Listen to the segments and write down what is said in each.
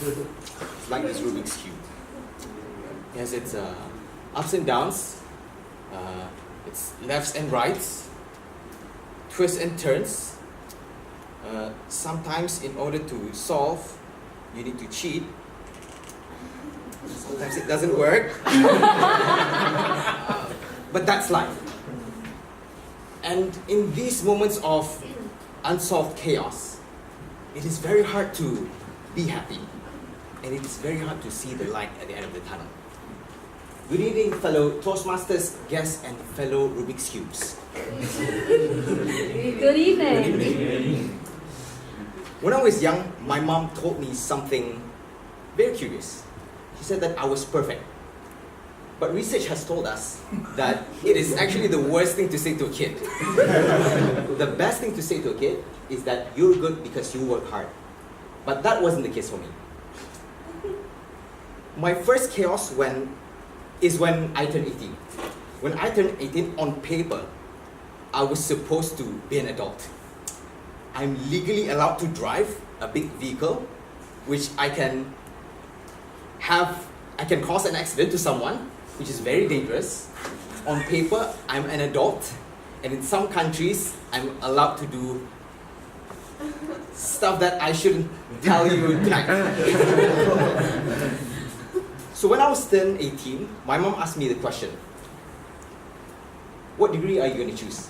It's like this Rubik's Cube. It has its ups and downs, its lefts and rights, twists and turns. Sometimes in order to solve, you need to cheat. Sometimes it doesn't work. But that's life. And in these moments of unsolved chaos, it is very hard to be happy. And it is very hard to see the light at the end of the tunnel. Good evening, fellow Toastmasters, guests, and fellow Rubik's Cubes. Good evening. Good evening. When I was young, my mom told me something very curious. She said that I was perfect. But research has told us that it is actually the worst thing to say to a kid. The best thing to say to a kid is that you're good because you work hard. But that wasn't the case for me. My first chaos is when I turned 18. When I turned 18, on paper, I was supposed to be an adult. I'm legally allowed to drive a big vehicle, which I can cause an accident to someone, which is very dangerous. On paper, I'm an adult, and in some countries, I'm allowed to do stuff that I shouldn't tell you tonight. So when I was turned 18, my mom asked me the question, what degree are you going to choose?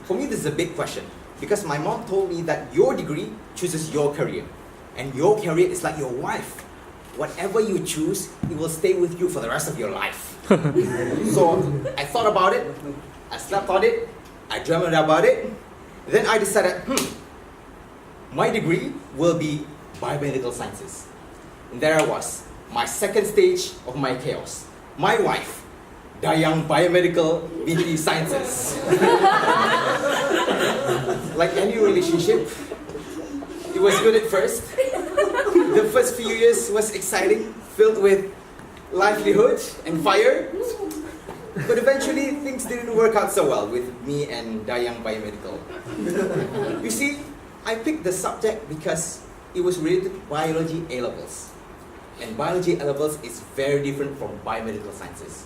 For me, this is a big question, because my mom told me that your degree chooses your career, and your career is like your wife. Whatever you choose, it will stay with you for the rest of your life. So I thought about it, I slept on it, I dreamt about it, then I decided, my degree will be biomedical sciences. And there I was, my second stage of my chaos. My wife, Dayang Biomedical BT Sciences. Like any relationship, it was good at first. The first few years was exciting, filled with livelihood and fire. But eventually, things didn't work out so well with me and Dayang Biomedical. You see, I picked the subject because it was related to biology A-levels. And biology A-levels is very different from biomedical sciences.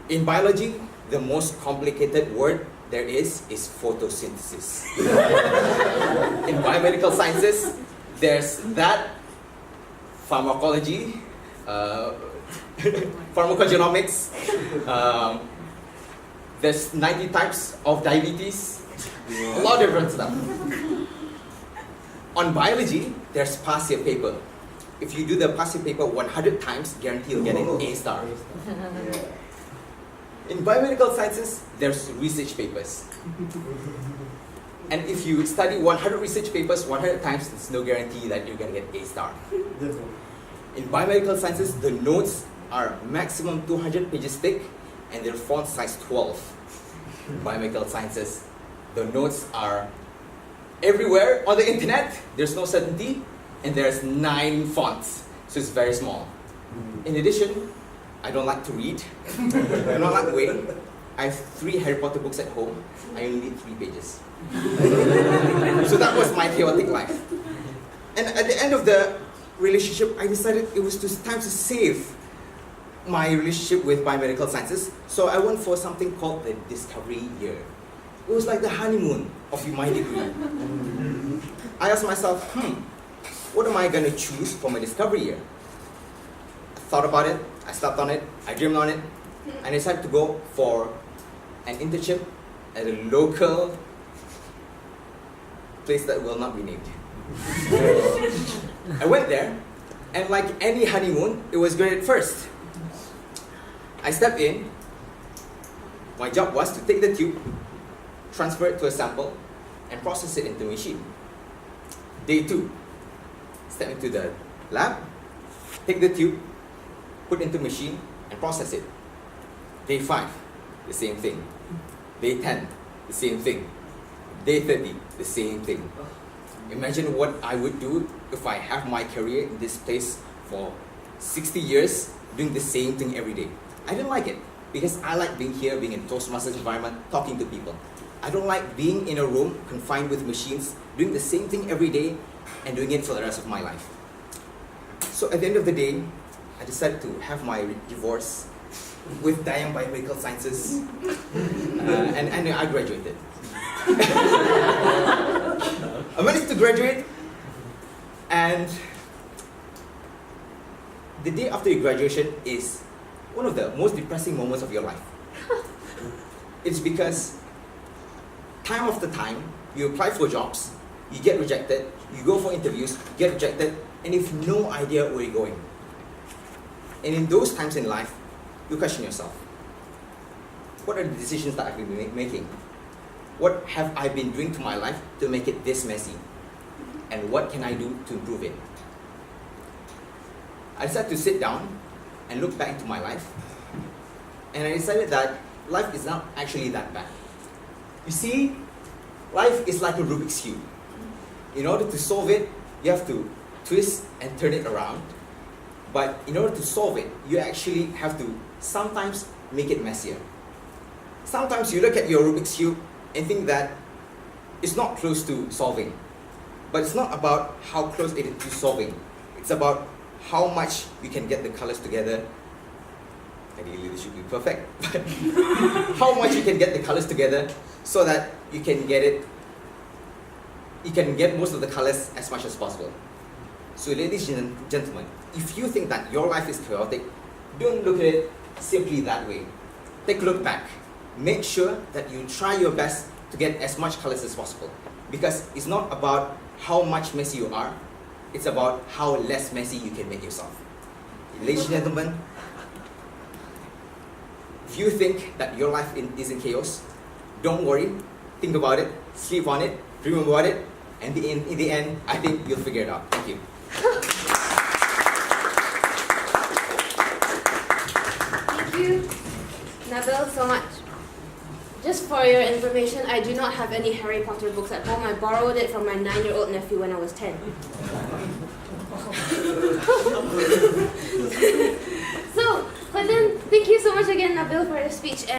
In biology, the most complicated word there is photosynthesis. In biomedical sciences, there's that pharmacology, pharmacogenomics, there's 90 types of diabetes, a lot of different stuff. On biology, there's past year paper. If you do the past year paper 100 times, guarantee you'll get an A star. In biomedical sciences, there's research papers. And if you study 100 research papers 100 times, there's no guarantee that you're going to get A star. In biomedical sciences, the notes are maximum 200 pages thick and their font size 12. In biomedical sciences, the notes are everywhere on the internet, there's no certainty, and there's 9 fonts, so it's very small. In addition, I don't like to read, I don't like weighing. I have 3 Harry Potter books at home, I only need 3 pages. So that was my chaotic life. And at the end of the relationship, I decided it was time to save my relationship with biomedical sciences, so I went for something called the discovery year. It was like the honeymoon of my degree. I asked myself, what am I going to choose for my discovery year? I thought about it, I slept on it, I dreamed on it, and I decided to go for an internship at a local place that will not be named. I went there, and like any honeymoon, it was great at first. I stepped in, my job was to take the tube, transfer it to a sample, and process it into a machine. Day 2, step into the lab, take the tube, put it into a machine, and process it. Day 5, the same thing. Day 10, the same thing. Day 30, the same thing. Imagine what I would do if I have my career in this place for 60 years, doing the same thing every day. I didn't like it, because I like being here, being in a Toastmasters environment, talking to people. I don't like being in a room, confined with machines, doing the same thing every day, and doing it for the rest of my life. So at the end of the day, I decided to have my divorce with biomedical sciences, and I graduated. I managed to graduate, and the day after your graduation is one of the most depressing moments of your life. It's because time after time, you apply for jobs, you get rejected, you go for interviews, get rejected, and you have no idea where you're going. And in those times in life, you question yourself. What are the decisions that I've been making? What have I been doing to my life to make it this messy? And what can I do to improve it? I decided to sit down and look back into my life, and I decided that life is not actually that bad. You see, life is like a Rubik's Cube. In order to solve it, you have to twist and turn it around. But in order to solve it, you actually have to sometimes make it messier. Sometimes you look at your Rubik's Cube and think that it's not close to solving. But it's not about how close it is to solving. It's about how much you can get the colors together. Ideally, this should be perfect. But how much you can get the colors together so that you can get most of the colors as much as possible. So ladies and gentlemen, if you think that your life is chaotic, don't look at it simply that way. Take a look back. Make sure that you try your best to get as much colors as possible. Because it's not about how much messy you are, it's about how less messy you can make yourself. Ladies and gentlemen, if you think that your life is in chaos, don't worry, think about it, sleep on it, dream about it, and in the end, I think you'll figure it out. Thank you. Thank you, Nabil, so much. Just for your information, I do not have any Harry Potter books at home. I borrowed it from my 9-year-old nephew when I was 10. So, but then, thank you so much again, Nabil, for your speech.